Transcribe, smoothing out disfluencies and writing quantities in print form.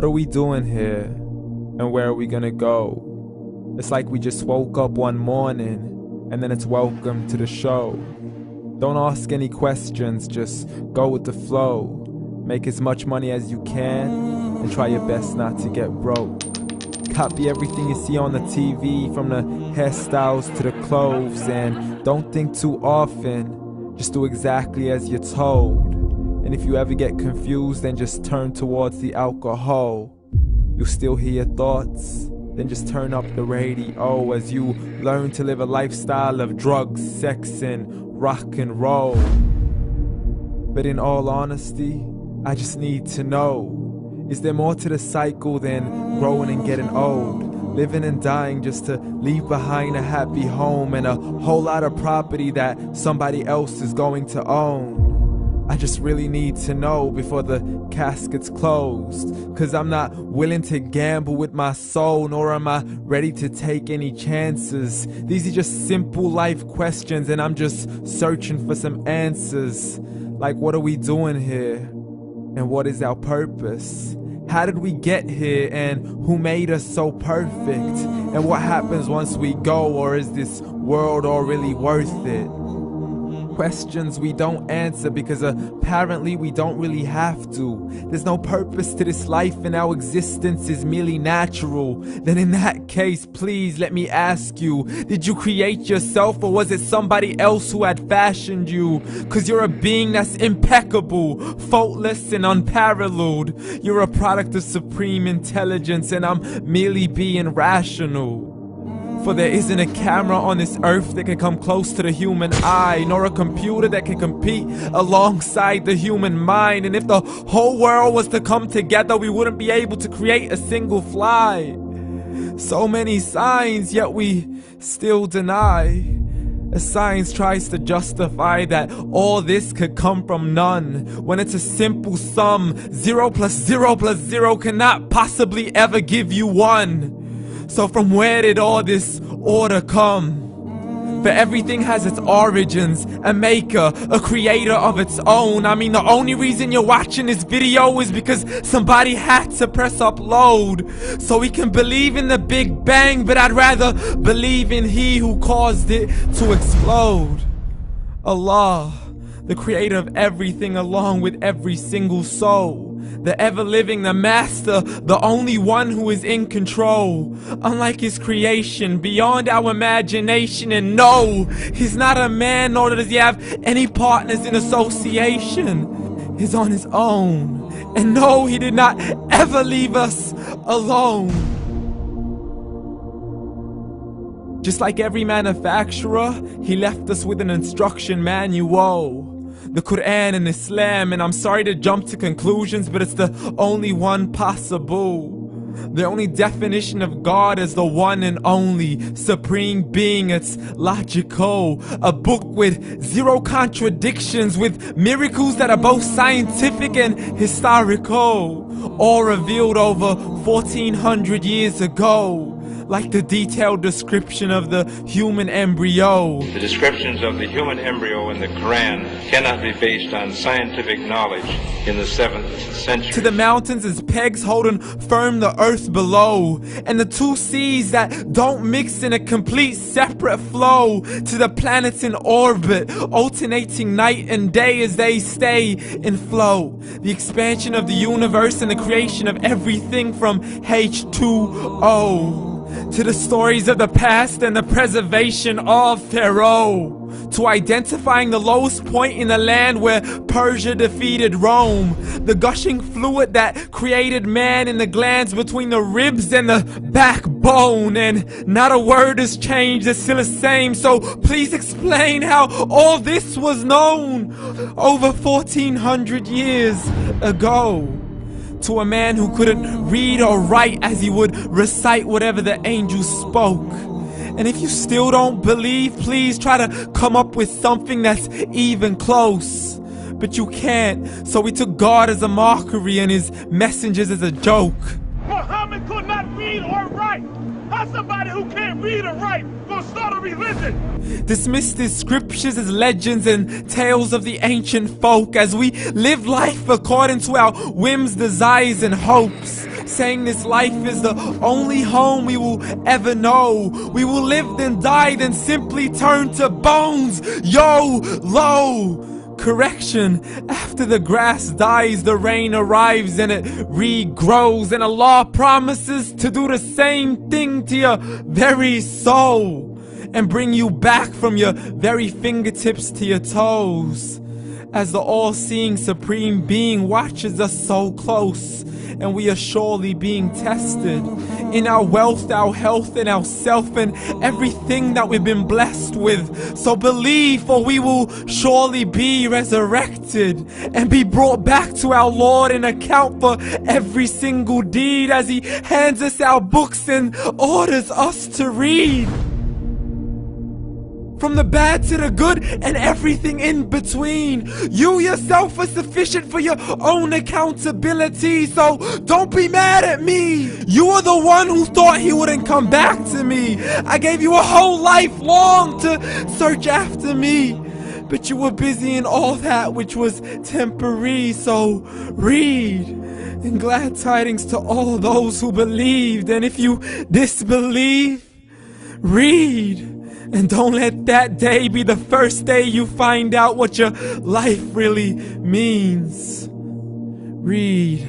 What are we doing here? And where are we gonna go? It's like we just woke up one morning and then it's welcome to the show. Don't ask any questions, just go with the flow. Make as much money as you can and try your best not to get broke. Copy everything you see on the TV, from the hairstyles to the clothes, and don't think too often, just do exactly as you're told. And if you ever get confused, then just turn towards the alcohol. You'll still hear your thoughts, then just turn up the radio as you learn to live a lifestyle of drugs, sex, and rock and roll. But in all honesty, I just need to know, is there more to the cycle than growing and getting old? Living and dying just to leave behind a happy home and a whole lot of property that somebody else is going to own. I just really need to know before the casket's closed, 'cause I'm not willing to gamble with my soul, nor am I ready to take any chances. These are just simple life questions and I'm just searching for some answers. Like, what are we doing here? And what is our purpose? How did we get here, and who made us so perfect? And what happens once we go, or is this world all really worth it? Questions we don't answer because apparently we don't really have to. There's no purpose to this life and our existence is merely natural. Then in that case, please let me ask you, did you create yourself, or was it somebody else who had fashioned you? 'Cause you're a being that's impeccable, faultless and unparalleled. You're a product of supreme intelligence and I'm merely being rational. For there isn't a camera on this earth that can come close to the human eye, nor a computer that can compete alongside the human mind. And if the whole world was to come together, we wouldn't be able to create a single fly. So many signs, yet we still deny. As science tries to justify that all this could come from none, when it's a simple sum. 0 plus 0 plus 0 cannot possibly ever give you 1. So from where did all this order come? For everything has its origins, a maker, a creator of its own. I mean, the only reason you're watching this video is because somebody had to press upload. So we can believe in the Big Bang, but I'd rather believe in He who caused it to explode. Allah, the creator of everything along with every single soul. The ever-living, the master, the only one who is in control. Unlike his creation, beyond our imagination. And no, he's not a man, nor does he have any partners in association. He's on his own. And no, he did not ever leave us alone. Just like every manufacturer, he left us with an instruction manual. The Quran and Islam, and I'm sorry to jump to conclusions, but it's the only one possible. The only definition of God is the one and only supreme being. It's logical, a book with 0 contradictions, with miracles that are both scientific and historical, all revealed over 1400 years ago. Like the detailed description of the human embryo. The descriptions of the human embryo in the Quran cannot be based on scientific knowledge in the 7th century. To the mountains as pegs holding firm the earth below, and the 2 seas that don't mix in a complete separate flow. To the planets in orbit, alternating night and day as they stay in flow. The expansion of the universe and the creation of everything from H2O. To the stories of the past and the preservation of Pharaoh. To identifying the lowest point in the land where Persia defeated Rome. The gushing fluid that created man in the glands between the ribs and the backbone. And not a word has changed, it's still the same. So please explain how all this was known over 1400 years ago. To a man who couldn't read or write, as he would recite whatever the angels spoke. And if you still don't believe, please try to come up with something that's even close. But you can't, so we took God as a mockery and his messengers as a joke. Muhammad could not read or write. How somebody who can't read or write gonna start a religion? Dismissed his scriptures as legends and tales of the ancient folk, as we live life according to our whims, desires, and hopes. saying this life is the only home we will ever know. We will live then die, then simply turn to bones. YOLO! Correction, after the grass dies, the rain arrives and it regrows, and Allah promises to do the same thing to your very soul and bring you back from your very fingertips to your toes, as the all-seeing supreme being watches us so close, and we are surely being tested in our wealth, our health, and our self, and everything that we've been blessed with. So believe, for we will surely be resurrected and be brought back to our Lord and account for every single deed, as He hands us our books and orders us to read. From the bad to the good and everything in between. You yourself are sufficient for your own accountability, so don't be mad at me. You are the one who thought He wouldn't come back to me. I gave you a whole life long to search after me, but you were busy in all that which was temporary. So read, and glad tidings to all those who believed. And if you disbelieve, read. And don't let that day be the first day you find out what your life really means. Read.